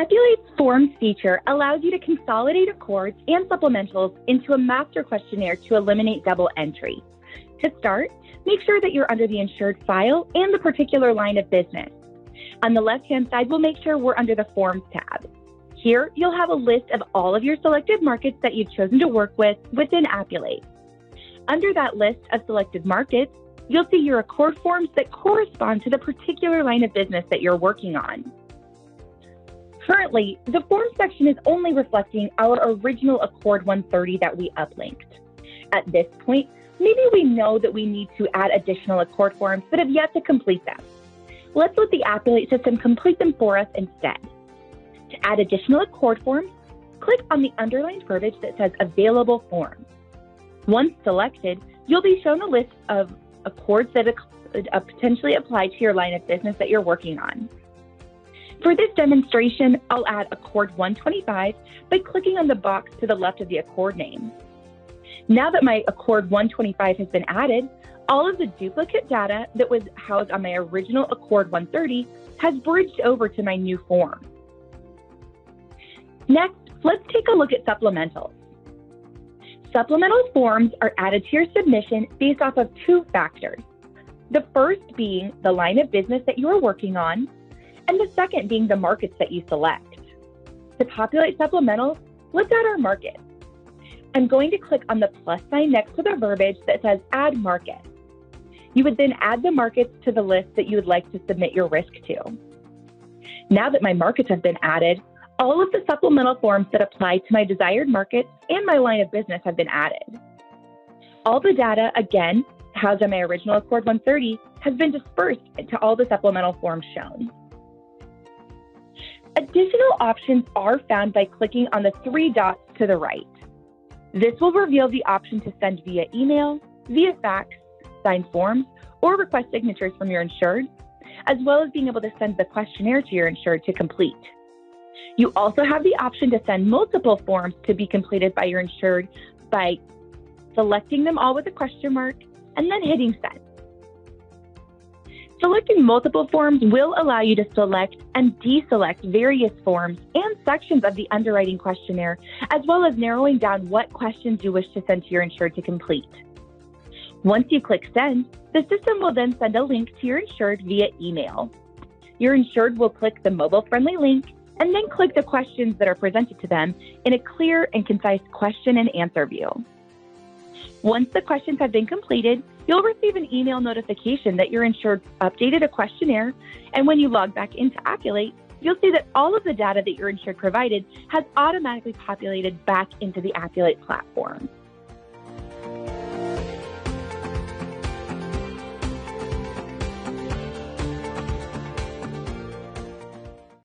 Appulate's Forms feature allows you to consolidate accords and supplementals into a master questionnaire to eliminate double entry. To start, make sure that you're under the insured file and the particular line of business. On the left-hand side, we'll make sure we're under the Forms tab. Here, you'll have a list of all of your selected markets that you've chosen to work with within Appulate. Under that list of selected markets, you'll see your accord forms that correspond to the particular line of business that you're working on. Currently, the Forms section is only reflecting our original Accord 130 that we uplinked. At this point, maybe we know that we need to add additional Accord forms but have yet to complete them. Let's let the Appulate system complete them for us instead. To add additional Accord forms, click on the underlined verbiage that says Available Forms. Once selected, you'll be shown a list of accords that potentially apply to your line of business that you're working on. For this demonstration, I'll add Accord 125 by clicking on the box to the left of the accord name. Now that my Accord 125 has been added, all of the duplicate data that was housed on my original Accord 130 has bridged over to my new form. Next, let's take a look at supplementals. Supplemental forms are added to your submission based off of two factors. The first being the line of business that you are working on, and the second being the markets that you select. To populate supplementals, let's add our market. I'm going to click on the plus sign next to the verbiage that says Add Market. You would then add the markets to the list that you would like to submit your risk to. Now that my markets have been added, all of the supplemental forms that apply to my desired market and my line of business have been added. All the data, again, housed on my original Accord 130, has been dispersed to all the supplemental forms shown. Additional options are found by clicking on the three dots to the right. This will reveal the option to send via email, via fax, sign forms, or request signatures from your insured, as well as being able to send the questionnaire to your insured to complete. You also have the option to send multiple forms to be completed by your insured by selecting them all with a question mark and then hitting send. Selecting multiple forms will allow you to select and deselect various forms and sections of the underwriting questionnaire, as well as narrowing down what questions you wish to send to your insured to complete. Once you click send, the system will then send a link to your insured via email. Your insured will click the mobile-friendly link and then click the questions that are presented to them in a clear and concise question and answer view. Once the questions have been completed, you'll receive an email notification that your insured updated a questionnaire, and when you log back into Appulate, you'll see that all of the data that your insured provided has automatically populated back into the Appulate platform.